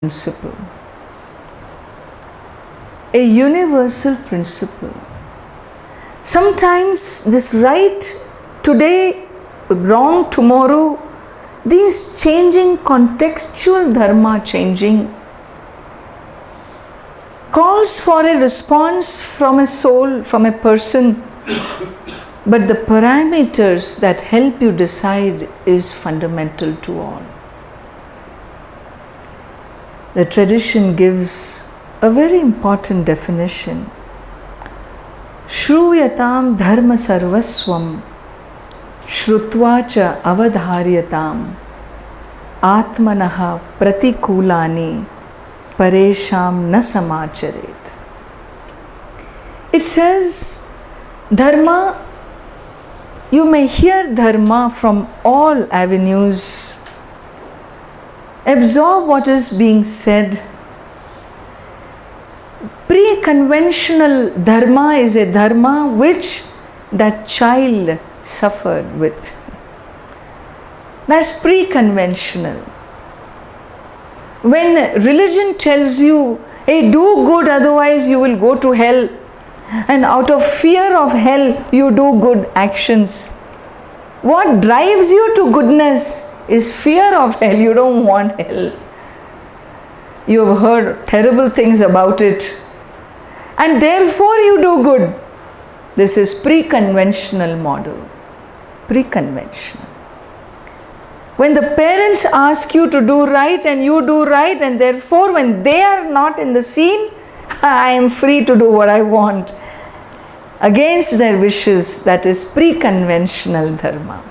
principle, a universal principle. Sometimes this right today, wrong tomorrow, these changing contextual dharma changing calls for a response from a soul, from a person, but the parameters that help you decide is fundamental to all. The tradition gives a very important definition. Shruyatam dharma sarvaswam shrutva cha avadharyatam atmanaha pratikulani paresham na samacharet. It says, dharma, you may hear dharma from all avenues, absorb what is being said. Pre-conventional dharma is a dharma which that child suffered with. That's pre-conventional. When religion tells you, hey, do good, otherwise you will go to hell, and out of fear of hell you do good actions. What drives you to goodness is fear of hell. You don't want hell. You have heard terrible things about it, and therefore you do good. This is pre-conventional model. Pre-conventional. When the parents ask you to do right and you do right, and therefore when they are not in the scene, I am free to do what I want against their wishes. That is pre-conventional dharma.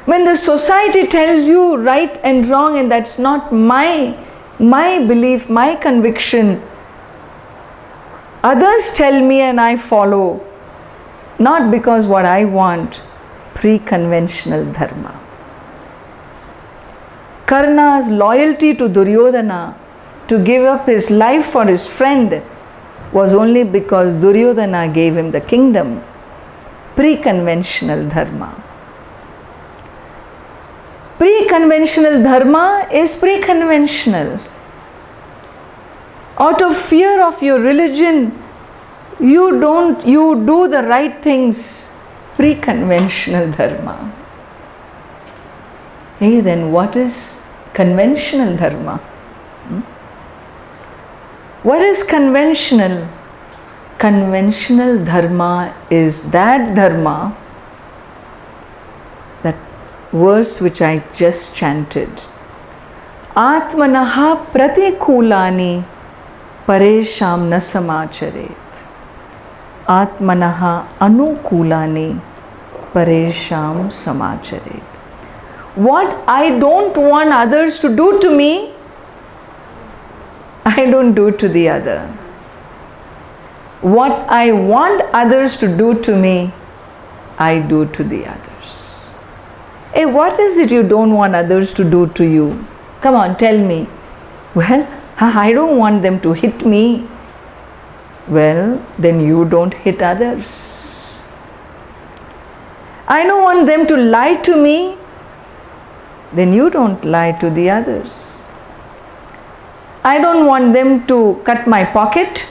When the society tells you right and wrong, and that's not my belief, my conviction, others tell me and I follow, not because what I want, pre-conventional dharma. Karna's loyalty to Duryodhana, to give up his life for his friend, was only because Duryodhana gave him the kingdom. Pre-conventional dharma. Pre-conventional dharma is pre-conventional. Out of fear of your religion, you do the right things. Pre-conventional dharma. Hey, then what is conventional dharma? What is conventional? Conventional dharma is that dharma, that verse which I just chanted. Atmanaha pratikulani paresham na samacharet. Atmanaha anukulani paresham samacharet. What I don't want others to do to me, I don't do to the other. What I want others to do to me, I do to the others. Hey, what is it you don't want others to do to you? Come on, tell me. Well, I don't want them to hit me. Well, then you don't hit others. I don't want them to lie to me. Then you don't lie to the others. I don't want them to cut my pocket.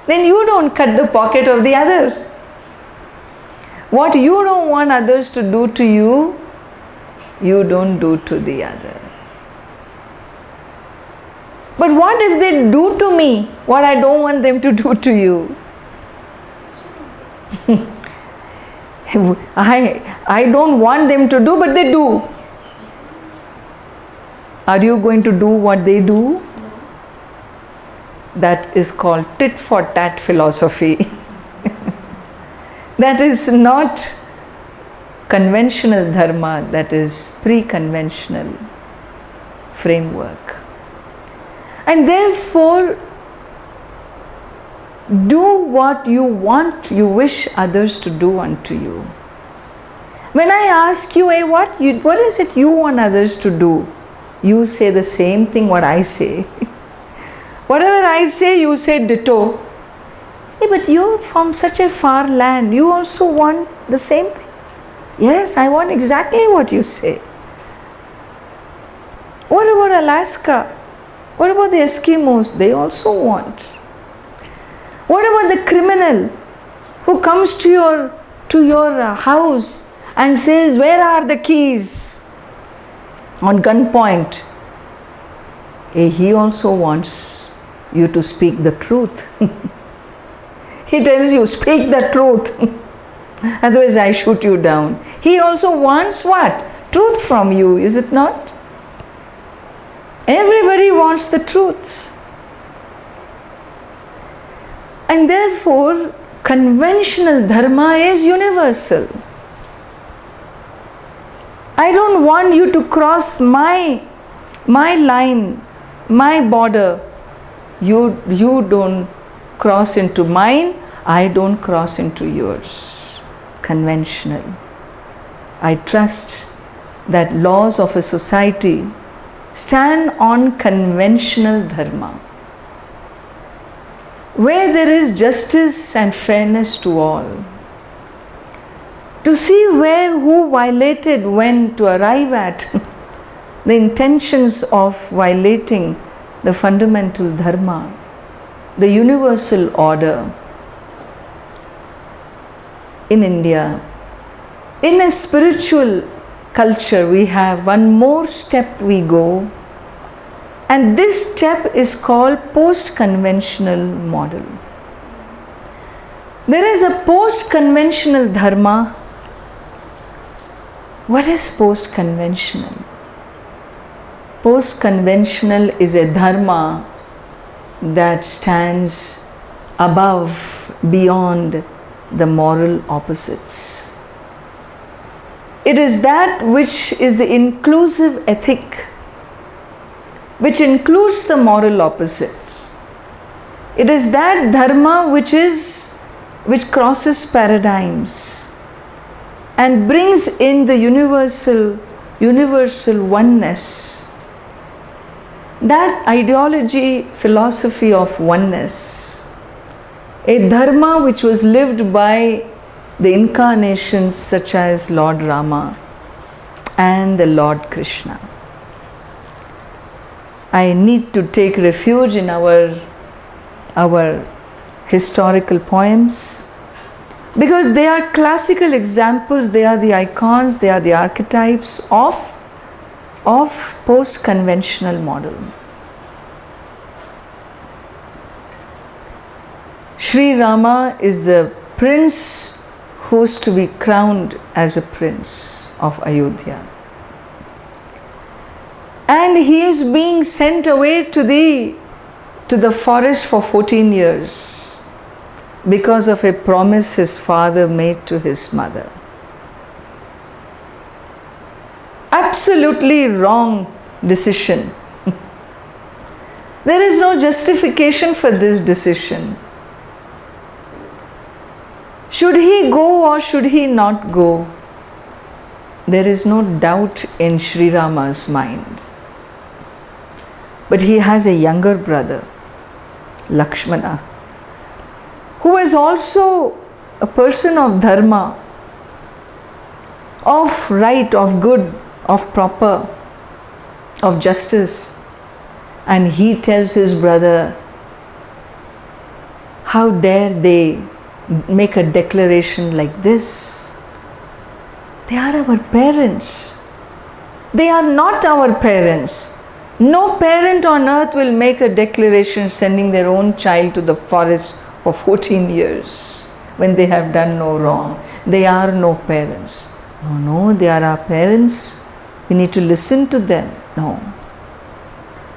Then you don't cut the pocket of the others. What you don't want others to do to you, you don't do to the other. But what if they do to me what I don't want them to do to you? I don't want them to do, but they do. Are you going to do what they do? No. That is called tit for tat philosophy. That is not conventional dharma, that is pre-conventional framework. And therefore, do what you want, you wish others to do unto you. When I ask you, hey, what is it you want others to do? You say the same thing what I say. Whatever I say, you say ditto. Hey, but you're from such a far land, you also want the same thing? Yes, I want exactly what you say. What about Alaska? What about the Eskimos? They also want. What about the criminal who comes to your house and says, "Where are the keys?" on gunpoint? He also wants you to speak the truth. He tells you, "Speak the truth. Otherwise I shoot you down." He also wants what? Truth from you, is it not? Everybody wants the truth. And therefore, conventional dharma is universal. I don't want you to cross my line, my border. You don't cross into mine, I don't cross into yours. Conventional. I trust that laws of a society stand on conventional dharma, where there is justice and fairness to all. To see where, who violated when, to arrive at the intentions of violating the fundamental dharma, the universal order. In India, in a spiritual culture, we have one more step we go, and this step is called post-conventional model. There is a post-conventional dharma. What is post-conventional? Post-conventional is a dharma that stands above, beyond the moral opposites. It is that which is the inclusive ethic, which includes the moral opposites. It is that dharma which crosses paradigms and brings in the universal oneness. That ideology, philosophy of oneness, a dharma which was lived by the incarnations such as Lord Rama and the Lord Krishna. I need to take refuge in our historical poems, because they are classical examples, they are the icons, they are the archetypes of post-conventional model. Sri Rama is the prince who is to be crowned as a prince of Ayodhya. And he is being sent away to the forest for 14 years because of a promise his father made to his mother. Absolutely wrong decision. There is no justification for this decision. Should he go or should he not go? There is no doubt in Sri Rama's mind. But he has a younger brother, Lakshmana, who is also a person of dharma, of right, of good, of proper, of justice. And he tells his brother, how dare they make a declaration like this? They are our parents. They are not our parents. No parent on earth will make a declaration sending their own child to the forest for 14 years when they have done no wrong. They are no parents. No, they are our parents. We need to listen to them. No.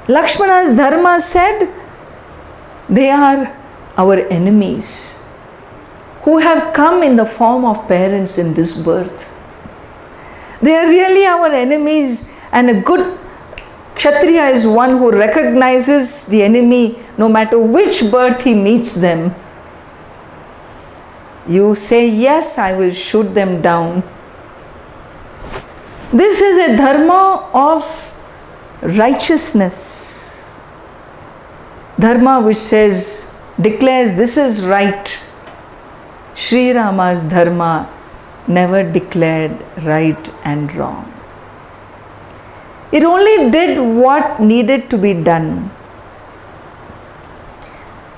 Lakshmana's dharma said, they are our enemies who have come in the form of parents in this birth. They are really our enemies, and a good Kshatriya is one who recognizes the enemy no matter which birth he meets them. You say, yes, I will shoot them down. This is a dharma of righteousness. Dharma which says, declares this is right. Sri Rama's dharma never declared right and wrong. It only did what needed to be done.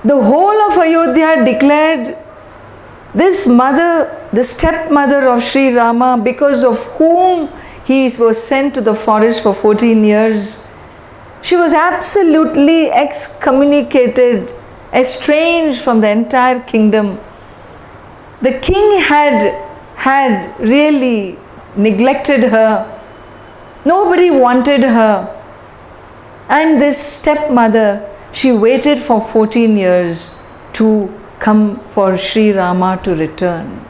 The whole of Ayodhya declared this mother, the stepmother of Sri Rama, because of whom he was sent to the forest for 14 years, she was absolutely excommunicated, estranged from the entire kingdom. The king had really neglected her. Nobody wanted her. And this stepmother, she waited for 14 years to come for Sri Rama to return.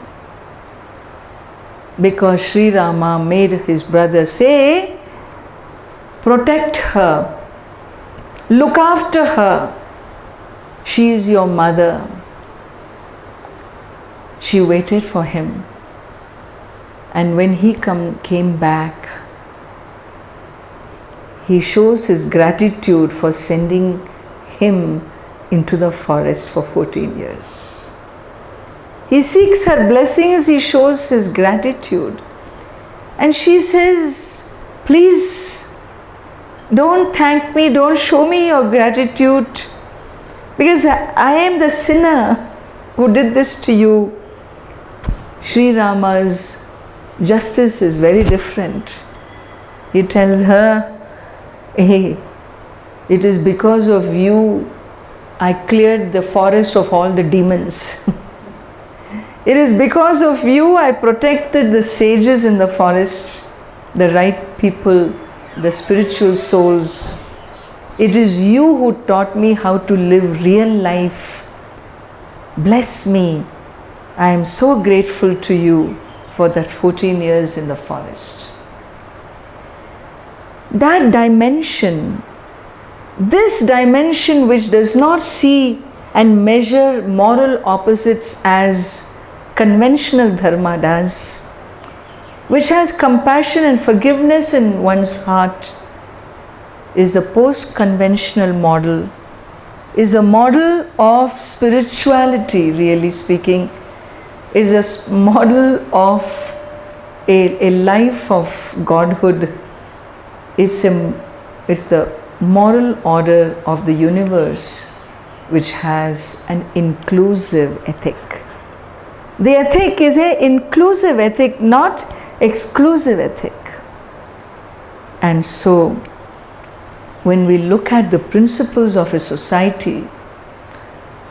Because Sri Rama made his brother say, protect her, look after her, she is your mother. She waited for him. And when he came back, he shows his gratitude for sending him into the forest for 14 years. He seeks her blessings, he shows his gratitude. And she says, please don't thank me, don't show me your gratitude, because I am the sinner who did this to you. Sri Rama's justice is very different. He tells her, hey, it is because of you I cleared the forest of all the demons. It is because of you I protected the sages in the forest, the right people, the spiritual souls. It is you who taught me how to live real life. Bless me. I am so grateful to you for that 14 years in the forest. That dimension, this dimension which does not see and measure moral opposites as conventional dharma does, which has compassion and forgiveness in one's heart, is the post-conventional model, is a model of spirituality, really speaking, is a model of a life of Godhood. It's the moral order of the universe which has an inclusive ethic. The ethic is an inclusive ethic, not exclusive ethic. And so, when we look at the principles of a society,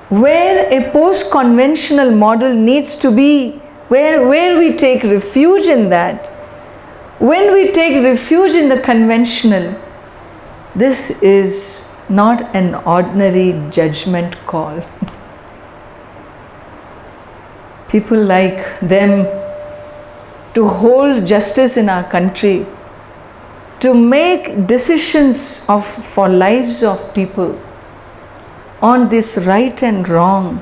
where a post-conventional model needs to be, where we take refuge in that, when we take refuge in the conventional, this is not an ordinary judgment call. People like them to hold justice in our country, to make decisions for lives of people on this right and wrong,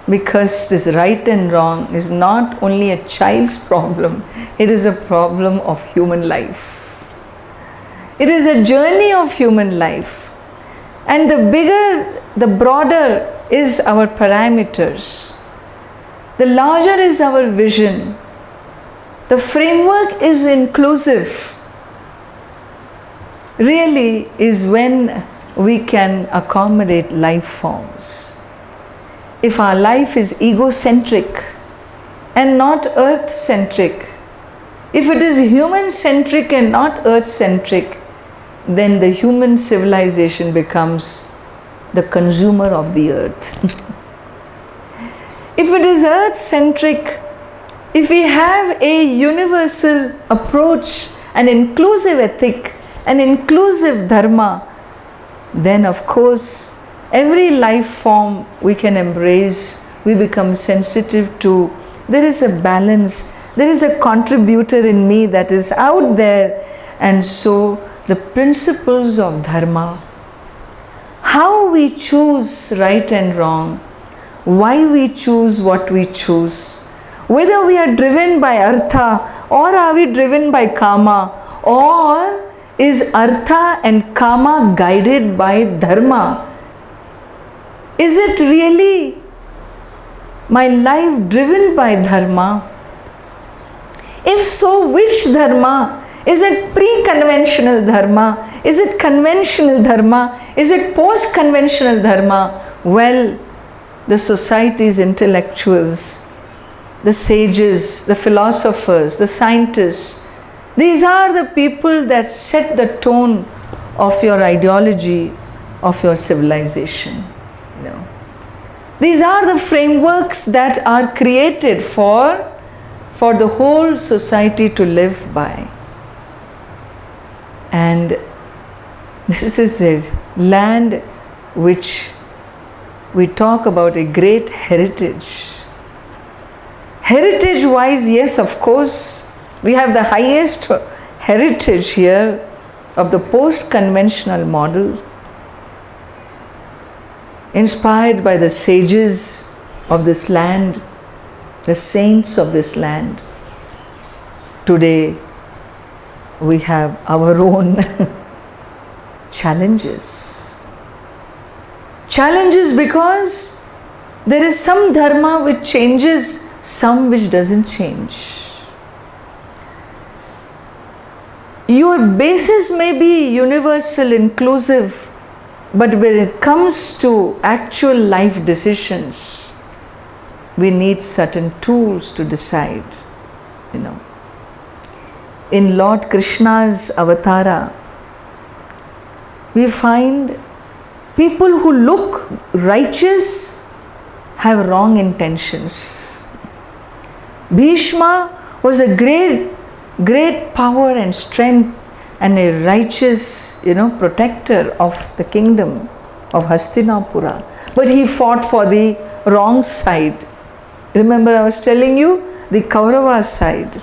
because this right and wrong is not only a child's problem, it is a problem of human life. It is a journey of human life. And the bigger, the broader is our parameters. The larger is our vision. The framework is inclusive. Really is when we can accommodate life forms. If our life is egocentric and not earth-centric, if it is human-centric and not earth-centric, then the human civilization becomes the consumer of the earth. If it is earth-centric, if we have a universal approach, an inclusive ethic, an inclusive dharma, then of course every life form we can embrace, we become sensitive to. There is a balance, there is a contributor in me that is out there. And so the principles of dharma, how we choose right and wrong, why we choose what we choose, whether we are driven by artha or are we driven by kama, or is artha and kama guided by dharma? Is it really my life driven by dharma? If so, which dharma? Is it pre-conventional dharma? Is it conventional dharma? Is it post-conventional dharma? Well, the society's intellectuals, the sages, the philosophers, the scientists, these are the people that set the tone of your ideology, of your civilization. These are the frameworks that are created for the whole society to live by. And this is a land which we talk about a great heritage. Heritage wise, yes, of course, we have the highest heritage here of the post-conventional model, inspired by the sages of this land, the saints of this land. Today, we have our own challenges. Challenges because there is some dharma which changes, some which doesn't change. Your basis may be universal, inclusive, but when it comes to actual life decisions, we need certain tools to decide. In Lord Krishna's avatara, we find people who look righteous have wrong intentions. Bhishma was a great power and strength and a righteous, protector of the kingdom of Hastinapura. But he fought for the wrong side. Remember, I was telling you, the Kaurava side.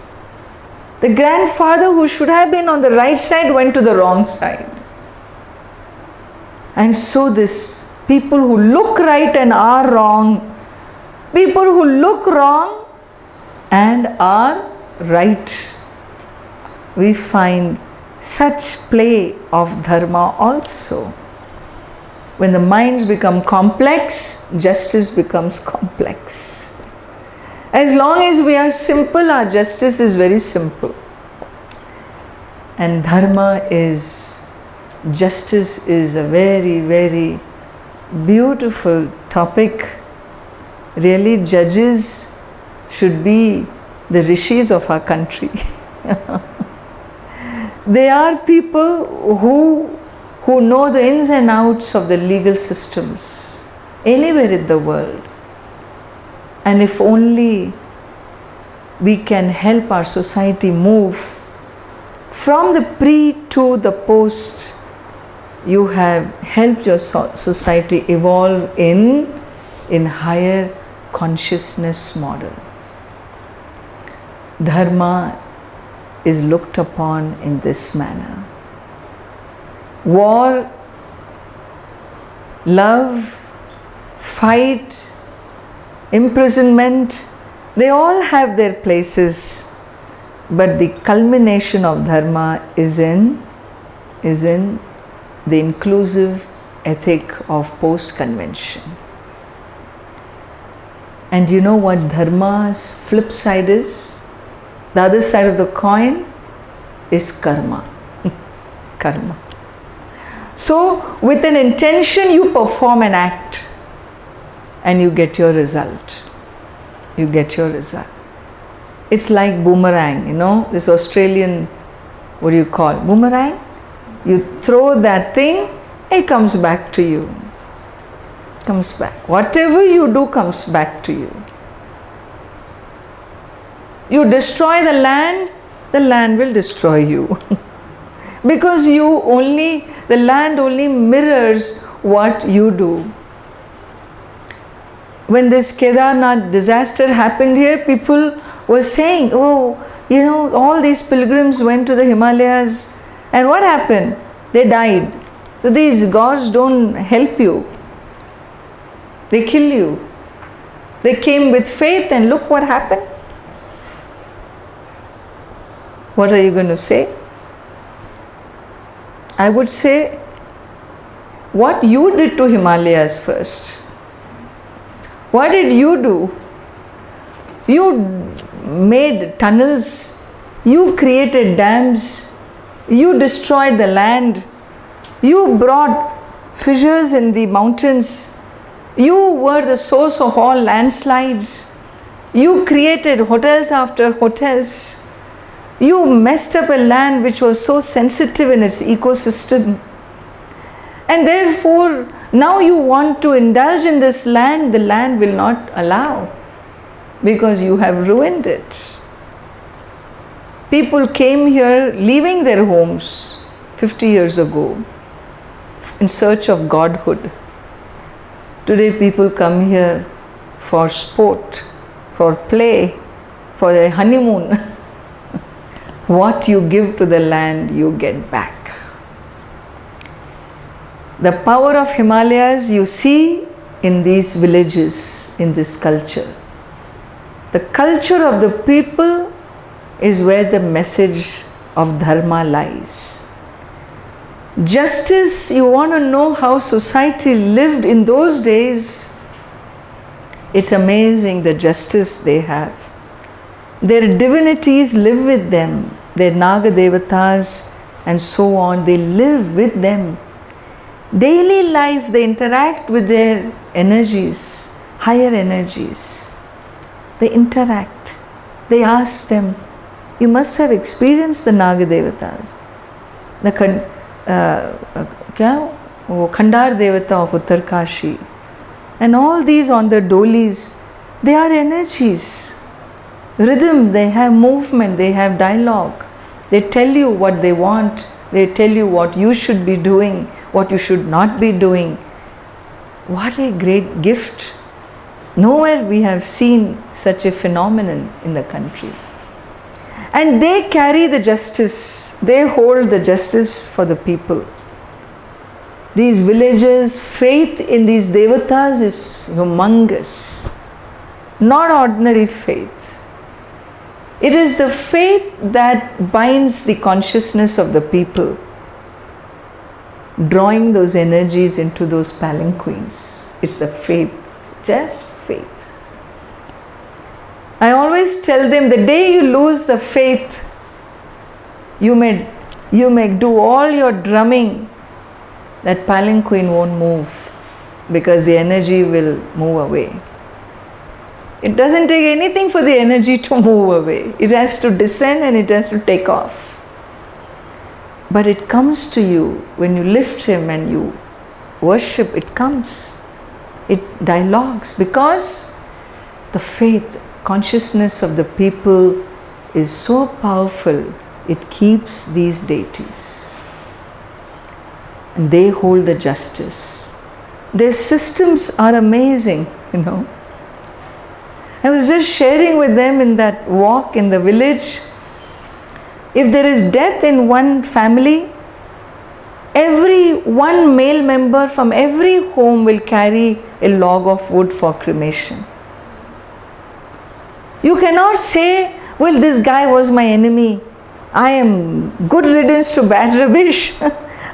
The grandfather who should have been on the right side went to the wrong side. And so this people who look right and are wrong, people who look wrong and are right, we find such play of dharma also. When the minds become complex, justice becomes complex. As long as we are simple, our justice is very simple. And justice is a very, very beautiful topic. Really, judges should be the rishis of our country. They are people who know the ins and outs of the legal systems anywhere in the world. And if only we can help our society move from the pre to the post, you have helped your society evolve in higher consciousness model. Dharma is looked upon in this manner. War, love, fight, imprisonment, they all have their places, but the culmination of dharma is in the inclusive ethic of post-convention. And you know what dharma's flip side is? The other side of the coin is karma. Karma. So with an intention you perform an act and you get your result. You get your result. It's like boomerang, this Australian, what do you call, boomerang? You throw that thing, it comes back to you. Comes back. Whatever you do comes back to you. You destroy the land will destroy you. Because the land only mirrors what you do. When this Kedarnath disaster happened here, people were saying, all these pilgrims went to the Himalayas, and what happened? They died. So these gods don't help you. They kill you. They came with faith, and look what happened. What are you going to say? I would say, what you did to Himalayas first. What did you do? You made tunnels, you created dams, You destroyed the land. You brought fissures in the mountains. You were the source of all landslides. You created hotels after hotels. You messed up a land which was so sensitive in its ecosystem. And therefore, now you want to indulge in this land, the land will not allow, because you have ruined it. People came here leaving their homes 50 years ago in search of godhood. Today people come here for sport, for play, for a honeymoon. What you give to the land, you get back. The power of Himalayas you see in these villages, in this culture. The culture of the people is where the message of Dharma lies. Justice, you want to know how society lived in those days? It's amazing the justice they have. Their divinities live with them, their Naga Devatas and so on, they live with them. Daily life, they interact with their energies, higher energies. They interact. They ask them. You must have experienced the Naga Devatas. The Khandar Devata of Uttarkashi. And all these on the dolis, they are energies. Rhythm, they have movement, they have dialogue. They tell you what they want. They tell you what you should be doing, what you should not be doing. What a great gift. Nowhere we have seen such a phenomenon in the country. And they carry the justice. They hold the justice for the people. These villages, faith in these devatas is humongous. Not ordinary faith. It is the faith that binds the consciousness of the people, drawing those energies into those palanquins. It's the faith, just faith. I always tell them, the day you lose the faith, you may do all your drumming, that palanquin won't move, because the energy will move away. It doesn't take anything for the energy to move away. It has to descend and it has to take off. But it comes to you when you lift him and you worship, it comes. It dialogues, because the faith, consciousness of the people is so powerful, it keeps these deities. And they hold the justice. Their systems are amazing, you know. I was just sharing with them in that walk in the village. If there is death in one family, every one male member from every home will carry a log of wood for cremation. You cannot say, well, this guy was my enemy. I am good riddance to bad rubbish.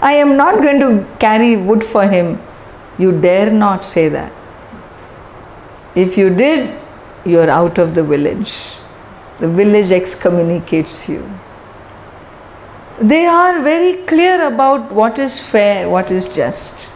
I am not going to carry wood for him. You dare not say that. If you did, you are out of the village. The village excommunicates you. They are very clear about what is fair, what is just.